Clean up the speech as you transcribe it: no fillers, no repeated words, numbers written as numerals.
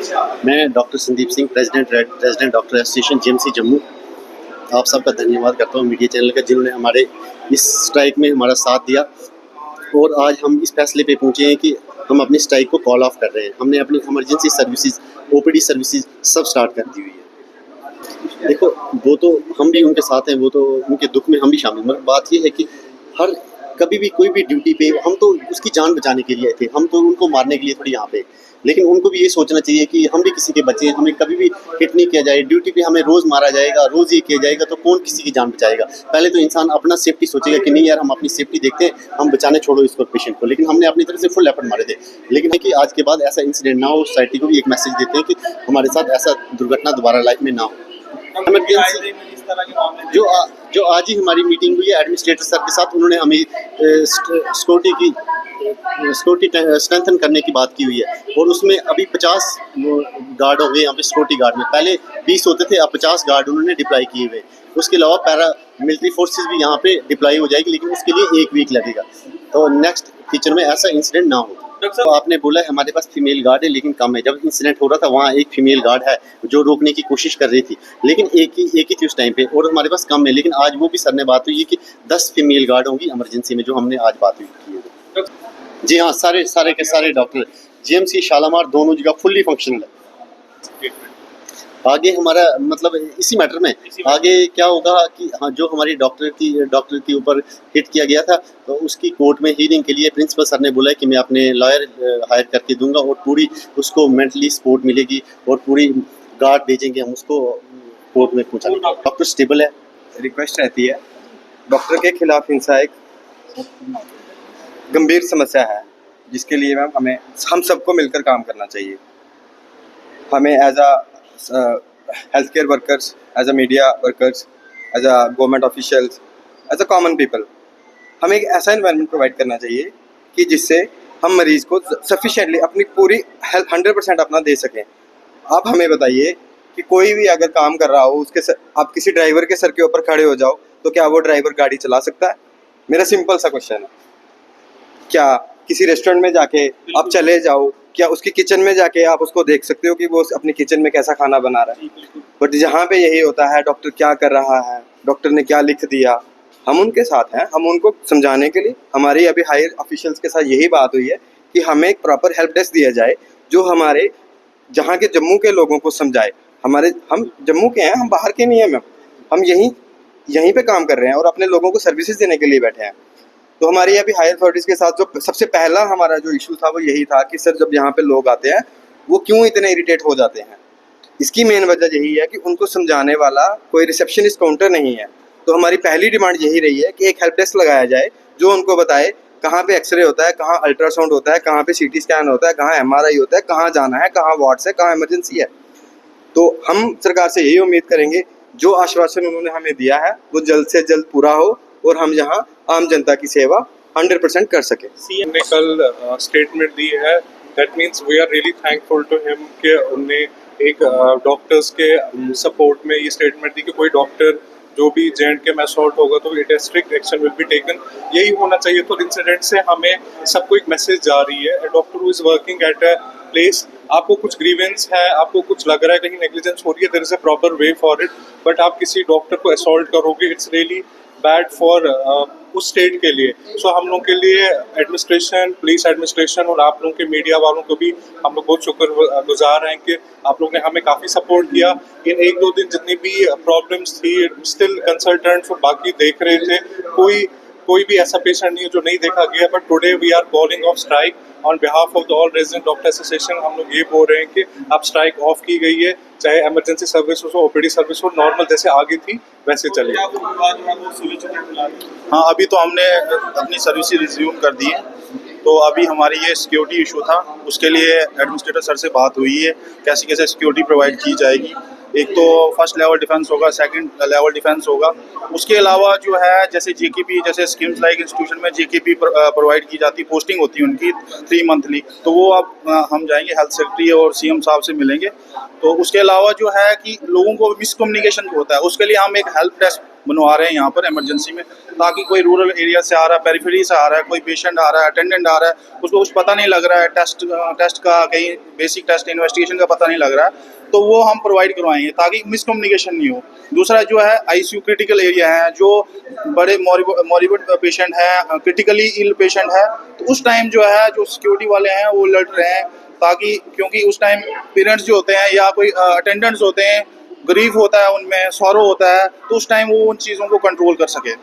मैं doctor Sandeep Singh, president doctor association GMC Jammu. आप सबका धन्यवाद करता हूँ मीडिया चैनल का, जिन्होंने हमारे इस स्ट्राइक में हमारा साथ दिया। और आज हम इस फैसले पे पहुँचे हैं कि हम अपनी स्ट्राइक को कॉल ऑफ कर रहे हैं। हमने अपनी इमरजेंसी सर्विसेज, ओपीडी सर्विसेज सब स्टार्ट कर दी हुई है। देखो, वो तो हम भी उनके साथ हैं, वो तो उनके दुख में हम भी शामिल, मगर बात ये है कि हर कभी भी कोई भी ड्यूटी पे हम तो उसकी जान बचाने के लिए आए थे, हम तो उनको मारने के लिए थोड़ी यहाँ पे। लेकिन उनको भी ये सोचना चाहिए कि हम भी किसी के बच्चे हैं, हमें कभी भी हिट नहीं किया जाए। ड्यूटी पे हमें रोज़ मारा जाएगा, रोज़ ये किया जाएगा, तो कौन किसी की जान बचाएगा। पहले तो इंसान अपना सेफ्टी सोचेगा कि नहीं यार, हम अपनी सेफ्टी देखते हैं, हम बचाने छोड़ो इसको, पेशेंट को। लेकिन हमने अपनी तरफ से फुल एफर्ट मारे थे। लेकिन है कि आज के बाद ऐसा इंसिडेंट ना हो, सोसाइटी को भी एक मैसेज देते हैं कि हमारे साथ ऐसा दुर्घटना दोबारा लाइफ में ना हो। इमरजेंसी जो आज ही हमारी मीटिंग हुई है एडमिनिस्ट्रेटर सर के साथ, उन्होंने हमें सिक्योरिटी स्ट्रेंथन करने की बात की हुई है। और उसमें अभी 50 गार्ड हो गए यहाँ पे सिक्योरिटी गार्ड में। पहले 20 होते थे, अब 50 गार्ड उन्होंने डिप्लॉय किए हुए। उसके अलावा पैरा मिलिट्री फोर्सेज भी यहाँ पे डिप्लॉय हो जाएगी, लेकिन उसके लिए 1 वीक लगेगा। तो नेक्स्ट फ्यूचर में ऐसा इंसिडेंट ना हो। तो आपने बोला है हमारे पास फीमेल गार्ड है लेकिन कम है। जब इंसिडेंट हो रहा था वहाँ एक फीमेल गार्ड है जो रोकने की कोशिश कर रही थी, लेकिन एक ही थी उस टाइम पे, और हमारे पास कम है। लेकिन आज वो भी सर ने बात हुई है कि 10 फीमेल गार्ड होंगी इमरजेंसी में, जो हमने आज बात हुई की है। जी हाँ, सारे के सारे डॉक्टर जीएमसी शालामार दोनों जगह फुल्ली फंक्शनल है। आगे हमारा मतलब इसी मैटर में आगे क्या होगा कि हाँ, जो हमारी डॉक्टर के ऊपर हिट किया गया था, तो उसकी कोर्ट में हियरिंग के लिए प्रिंसिपल सर ने बोला है कि मैं अपने लॉयर हायर करके दूंगा, और पूरी उसको मेंटली सपोर्ट मिलेगी, और पूरी गार्ड भेजेंगे हम उसको कोर्ट में पहुँचाने। डॉक्टर स्टेबल है। रिक्वेस्ट रहती है, डॉक्टर के खिलाफ हिंसा एक गंभीर समस्या है, जिसके लिए मैम हमें हम सबको मिलकर काम करना चाहिए। हमें as a health care workers, as a media workers, as a government officials, as a common people, हमें एक ऐसा एनवायरनमेंट प्रोवाइड करना चाहिए कि जिससे हम मरीज़ को सफिशिएंटली अपनी पूरी हेल्थ 100% अपना दे सकें। आप हमें बताइए कि कोई भी अगर काम कर रहा हो, उसके आप किसी ड्राइवर के सर के ऊपर खड़े हो जाओ, तो क्या वो ड्राइवर गाड़ी चला सकता है? मेरा सिंपल सा क्वेश्चन है। क्या किसी रेस्टोरेंट में जाके आप चले जाओ, क्या उसकी किचन में जाके आप उसको देख सकते हो कि वो अपनी किचन में कैसा खाना बना रहा है? बट जहाँ पे यही होता है, डॉक्टर क्या कर रहा है, डॉक्टर ने क्या लिख दिया, हम उनके साथ हैं। हम उनको समझाने के लिए, हमारी अभी हायर ऑफिशियल्स के साथ यही बात हुई है कि हमें एक प्रॉपर हेल्प डेस्क दिया जाए, जो हमारे जहाँ के जम्मू के लोगों को समझाए। हम जम्मू के हैं, हम बाहर के नहीं हैं मैम, हम यहीं पे काम कर रहे हैं और अपने लोगों को सर्विसेज देने के लिए बैठे हैं। तो हमारी अभी हायर अथॉरिटीज़ के साथ जो सबसे पहला हमारा जो इशू था वो यही था कि सर, जब यहाँ पे लोग आते हैं वो क्यों इतने इरिटेट हो जाते हैं। इसकी मेन वजह यही है कि उनको समझाने वाला कोई रिसेप्शनिस्ट काउंटर नहीं है। तो हमारी पहली डिमांड यही रही है कि एक हेल्प डेस्क लगाया जाए, जो उनको बताए कहाँ पे एक्सरे होता है, कहाँ अल्ट्रासाउंड होता है, कहाँ पे सीटी स्कैन होता है, कहाँ एमआरआई होता है, कहाँ जाना है, कहाँ वार्ड्स है, कहाँ इमरजेंसी है। तो हम सरकार से यही उम्मीद करेंगे, जो आश्वासन उन्होंने हमें दिया है वो जल्द से जल्द पूरा हो, और हम यहाँ आम जनता की सेवा 100% कर सके। सीएम ने कल स्टेटमेंट दी है, that means we are really thankful to him कि उन्होंने एक डॉक्टर्स के सपोर्ट में ये स्टेटमेंट दी कि कोई डॉक्टर जो भी J&K में असॉल्ट होगा तो it strict action will be taken. यही होना चाहिए। तो इंसिडेंट से हमें सबको एक मैसेज जा रही है, doctor who is working at a place, आपको कुछ ग्रीवेंस है, आपको कुछ लग रहा है कहीं नेग्लिजेंस हो रही है, there is a proper way for it, but आप किसी डॉक्टर को असॉल्ट करोगे, इट्स रियली बैड फॉर उस स्टेट के लिए। सो हम लोग के लिए एडमिनिस्ट्रेशन, पुलिस एडमिनिस्ट्रेशन और आप लोगों के मीडिया वालों को भी हम लोग बहुत शुक्रगुजार हैं कि आप लोग ने हमें काफ़ी सपोर्ट किया। इन 1-2 दिन जितनी भी प्रॉब्लम्स थी, स्टिल कंसल्टेंट्स और बाकी देख रहे थे। कोई भी ऐसा पेशेंट नहीं है जो नहीं देखा गया। But today we are calling off strike on behalf of the all resident doctor association. हम लोग ये बोल रहे हैं कि अब स्ट्राइक ऑफ की गई है, चाहे इमरजेंसी सर्विस हो, ओपीडी सर्विस हो, नॉर्मल जैसे आगे थी वैसे चले। हाँ, अभी तो हमने अपनी सर्विस रिज्यूम कर दी है। तो अभी हमारी ये सिक्योरिटी इशू था, उसके लिए एडमिनिस्ट्रेटर सर से बात हुई है कैसे कैसे सिक्योरिटी प्रोवाइड की जाएगी। एक तो फर्स्ट लेवल डिफेंस होगा, सेकंड लेवल डिफेंस होगा। उसके अलावा जो है जैसे जेकेपी, जैसे स्कीम्स लाइक इंस्टीट्यूशन में जेकेपी प्रोवाइड की जाती, पोस्टिंग होती है उनकी 3 मंथली, तो वो अब हम जाएंगे हेल्थ सेक्रेटरी और सीएम साहब से मिलेंगे। तो उसके अलावा जो है कि लोगों को मिसकम्युनिकेशन होता है, उसके लिए हम एक हेल्प डेस्क बनवा रहे हैं यहाँ पर इमरजेंसी में, ताकि कोई रूरल एरिया से आ रहा है, पेरिफेरी से आ रहा है, कोई पेशेंट आ रहा है, अटेंडेंट आ रहा है, उसको कुछ पता नहीं लग रहा है, टेस्ट का कहीं बेसिक टेस्ट इन्वेस्टिगेशन का पता नहीं लग रहा है, तो वो हम प्रोवाइड करवाएंगे ताकि मिसकम्युनिकेशन नहीं हो। दूसरा जो है आईसीयू क्रिटिकल एरिया है, जो बड़े मॉरिबड पेशेंट हैं, क्रिटिकली इल पेशेंट है, तो उस टाइम जो है जो सिक्योरिटी वाले हैं वो अलर्ट रहे हैं, ताकि क्योंकि उस टाइम पेरेंट्स जो होते हैं या कोई अटेंडेंट्स होते हैं, ग्रीफ होता है, उनमें सॉरो होता है, तो उस टाइम वो उन चीज़ों को कंट्रोल कर सके।